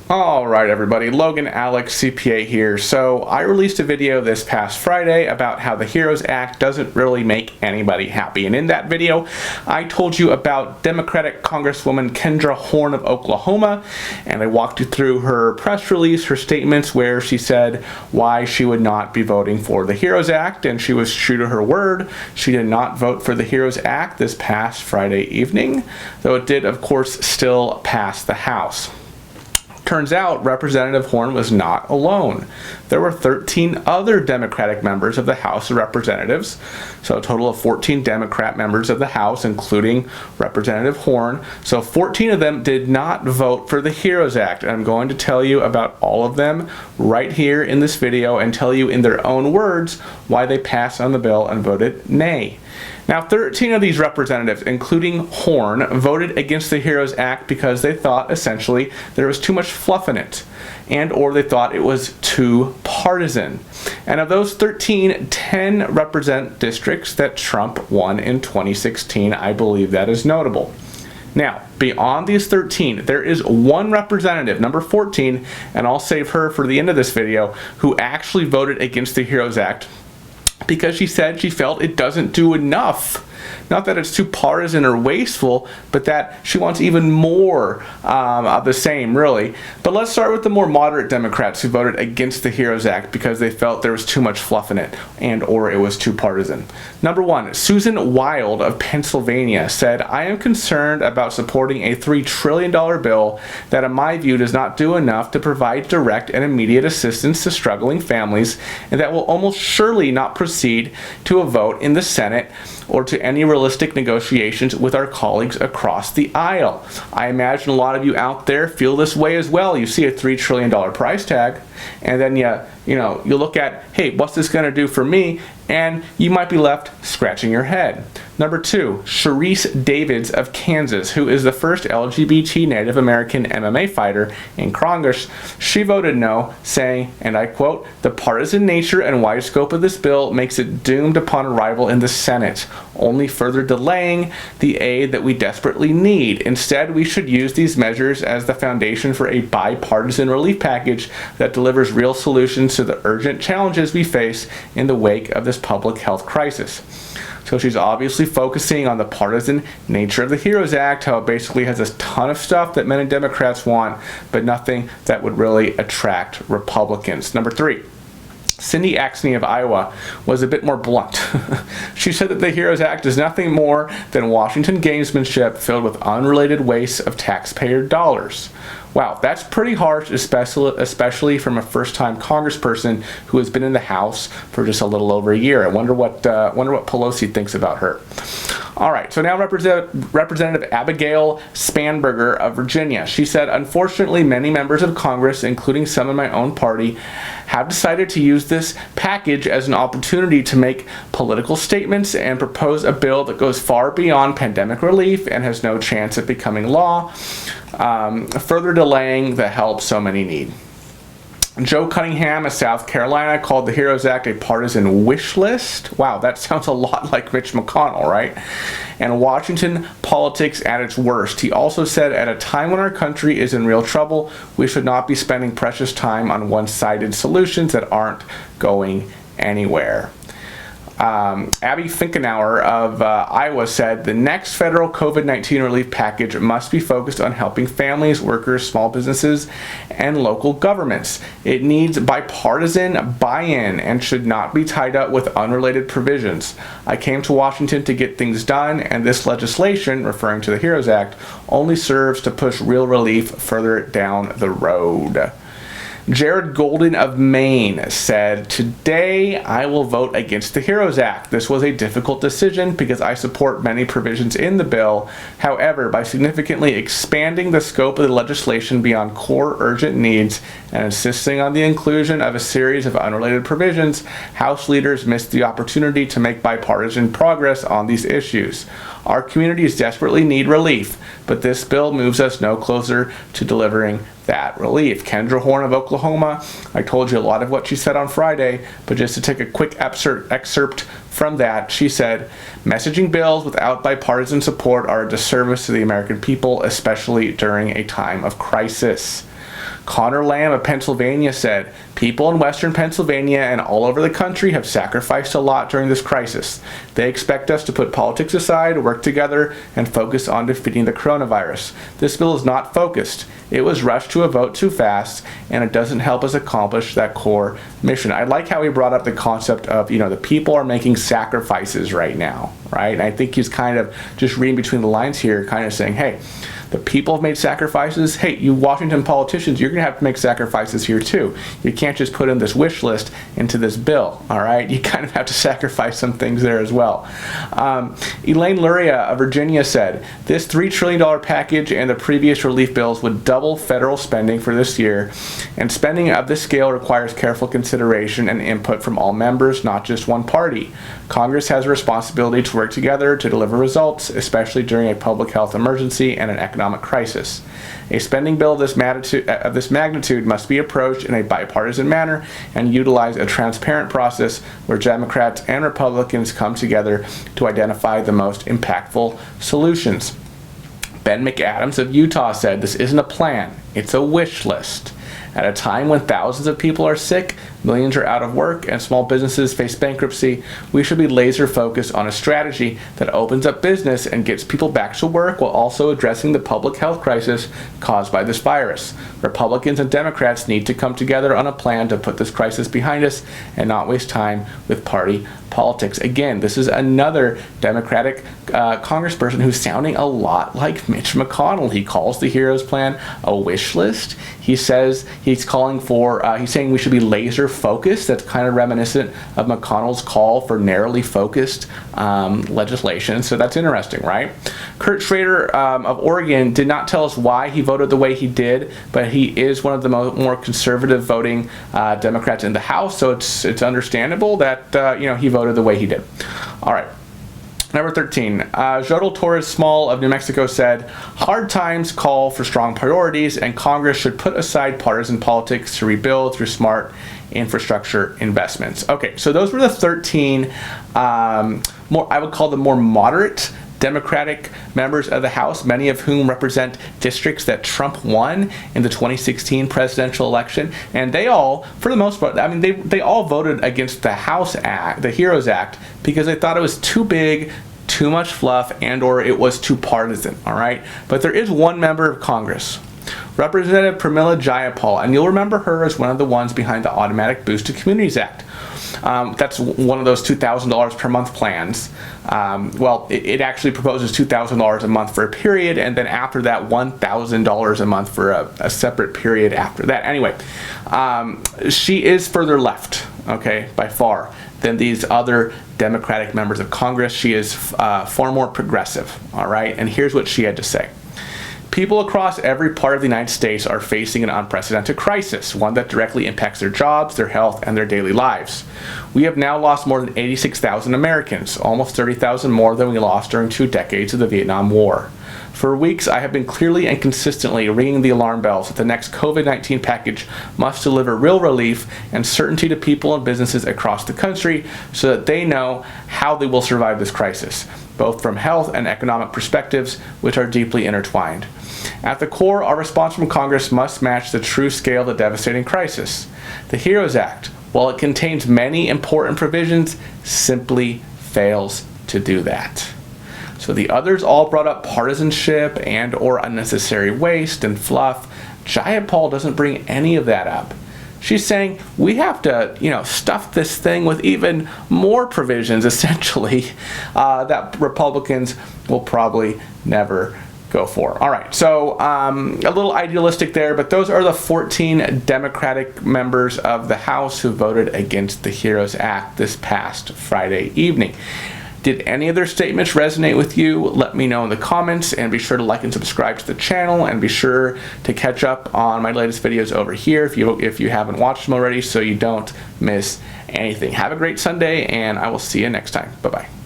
Alright everybody, Logan Alex CPA here. So I released a video this past Friday about how the HEROES Act doesn't really make anybody happy. And in that video, I told you about Democratic Congresswoman Kendra Horn of Oklahoma, and I walked you through her press release, her statements where she said why she would not be voting for the HEROES Act, and she was true to her word. She did not vote for the HEROES Act this past Friday evening, though it did of course still pass the House. Turns out Representative Horn was not alone. There were 13 other Democratic members of the House of Representatives, so a total of 14 Democrat members of the House, including Representative Horn. So 14 of them did not vote for the HEROES Act, and I'm going to tell you about all of them right here in this video and tell you in their own words why they passed on the bill and voted nay. Now, 13 of these representatives, including Horn, voted against the HEROES Act because they thought, essentially, there was too much fluff in it, and or they thought it was too partisan. And of those 13, 10 represent districts that Trump won in 2016. I believe that is notable. Now, beyond these 13, there is one representative, number 14, and I'll save her for the end of this video, who actually voted against the HEROES Act because she said she felt it doesn't do enough. Not that it's too partisan or wasteful, but that she wants even more of the same, really. But let's start with the more moderate Democrats who voted against the HEROES Act because they felt there was too much fluff in it and or it was too partisan. Number one, Susan Wild of Pennsylvania said, "I am concerned about supporting a $3 trillion bill that in my view does not do enough to provide direct and immediate assistance to struggling families and that will almost surely not proceed to a vote in the Senate or to any realistic negotiations with our colleagues across the aisle." I imagine a lot of you out there feel this way as well. You see a $3 trillion price tag, and then you look at, hey, what's this going to do for me? And you might be left scratching your head. Number two, Sharice Davids of Kansas, who is the first LGBT Native American MMA fighter in Congress. She voted no, saying, and I quote, "The partisan nature and wide scope of this bill makes it doomed upon arrival in the Senate, only further delaying the aid that we desperately need. Instead, we should use these measures as the foundation for a bipartisan relief package that delivers real solutions to the urgent challenges we face in the wake of this public health crisis." So she's obviously focusing on the partisan nature of the HEROES Act, how it basically has a ton of stuff that many Democrats want, but nothing that would really attract Republicans. Number three, Cindy Axne of Iowa was a bit more blunt. She said that the HEROES Act is nothing more than Washington gamesmanship filled with unrelated wastes of taxpayer dollars. Wow, that's pretty harsh, especially from a first-time congressperson who has been in the House for just a little over a year. I wonder what Pelosi thinks about her. All right, so now Representative Abigail Spanberger of Virginia. She said, "Unfortunately, many members of Congress, including some in my own party, have decided to use this package as an opportunity to make political statements and propose a bill that goes far beyond pandemic relief and has no chance of becoming law, further delaying the help so many need." Joe Cunningham of South Carolina called the HEROES Act a partisan wish list. Wow, that sounds a lot like Mitch McConnell, right? And Washington politics at its worst. He also said, "At a time when our country is in real trouble, we should not be spending precious time on one-sided solutions that aren't going anywhere." Abby Finkenauer of Iowa said, "The next federal COVID-19 relief package must be focused on helping families, workers, small businesses, and local governments. It needs bipartisan buy-in and should not be tied up with unrelated provisions. I came to Washington to get things done, and this legislation," referring to the HEROES Act, "only serves to push real relief further down the road." Jared Golden of Maine said, "Today I will vote against the HEROES Act. This was a difficult decision because I support many provisions in the bill. However, by significantly expanding the scope of the legislation beyond core urgent needs and insisting on the inclusion of a series of unrelated provisions, House leaders missed the opportunity to make bipartisan progress on these issues. Our communities desperately need relief, but this bill moves us no closer to delivering that relief." Kendra Horn of Oklahoma, I told you a lot of what she said on Friday, but just to take a quick excerpt from that, she said, "Messaging bills without bipartisan support are a disservice to the American people, especially during a time of crisis." Conor of Pennsylvania said, "People in Western Pennsylvania and all over the country have sacrificed a lot during this crisis. They expect us to put politics aside, work together, and focus on defeating the coronavirus. This bill is not focused. It was rushed to a vote too fast, and it doesn't help us accomplish that core mission." I like how he brought up the concept of, the people are making sacrifices right now, right? And I think he's kind of just reading between the lines here, kind of saying, hey, the people have made sacrifices. Hey, you Washington politicians, you're going to have to make sacrifices here too. You can't just put in this wish list into this bill, all right? You kind of have to sacrifice some things there as well. Elaine Luria of Virginia said, "This $3 trillion package and the previous relief bills would double federal spending for this year, and spending of this scale requires careful consideration and input from all members, not just one party. Congress has a responsibility to work together to deliver results, especially during a public health emergency and an economic crisis. A spending bill of this magnitude must be approached in a bipartisan manner and utilize a transparent process where Democrats and Republicans come together to identify the most impactful solutions." McAdams of Utah said, "This isn't a plan, it's a wish list. At a time when thousands of people are sick, millions are out of work, and small businesses face bankruptcy, we should be laser focused on a strategy that opens up business and gets people back to work while also addressing the public health crisis caused by this virus. Republicans and Democrats need to come together on a plan to put this crisis behind us and not waste time with party politics." Again, this is another Democratic congressperson who's sounding a lot like Mitch McConnell. He calls the HEROES Plan a wish list. He says he's saying we should be laser focused. That's kind of reminiscent of McConnell's call for narrowly focused legislation. So that's interesting, right? Schrader of Oregon did not tell us why he voted the way he did, but he is one of the more conservative voting Democrats in the House. So it's understandable that he voted the way he did. All right. Number 13, Xochitl Torres of New Mexico said, "Hard times call for strong priorities, and Congress should put aside partisan politics to rebuild through smart infrastructure investments." Okay, so those were the 13 I would call them more moderate Democratic members of the House, many of whom represent districts that Trump won in the 2016 presidential election. And they all, for the most part, they all voted against the House Act, the HEROES Act, because they thought it was too big, too much fluff, and or it was too partisan, all right? But there is one member of Congress, Representative Pramila Jayapal, and you'll remember her as one of the ones behind the Automatic Boost to Communities Act. That's one of those $2,000 per month plans. It actually proposes $2,000 a month for a period, and then after that, $1,000 a month for a separate period after that. Anyway, she is further left, okay, by far, than these other Democratic members of Congress. She is far more progressive, all right? And here's what she had to say. "People across every part of the United States are facing an unprecedented crisis, one that directly impacts their jobs, their health, and their daily lives. We have now lost more than 86,000 Americans, almost 30,000 more than we lost during 2 decades of the Vietnam War. For weeks, I have been clearly and consistently ringing the alarm bells that the next COVID-19 package must deliver real relief and certainty to people and businesses across the country so that they know how they will survive this crisis, both from health and economic perspectives, which are deeply intertwined. At the core, our response from Congress must match the true scale of the devastating crisis. The HEROES Act, while it contains many important provisions, simply fails to do that." So the others all brought up partisanship and or unnecessary waste and fluff. Jayapal doesn't bring any of that up. She's saying we have to, stuff this thing with even more provisions, essentially, that Republicans will probably never go for. All right, so a little idealistic there, but those are the 14 Democratic members of the House who voted against the HEROES Act this past Friday evening. Did any of their statements resonate with you? Let me know in the comments, and be sure to like and subscribe to the channel, and be sure to catch up on my latest videos over here if you haven't watched them already, so you don't miss anything. Have a great Sunday, and I will see you next time. Bye-bye.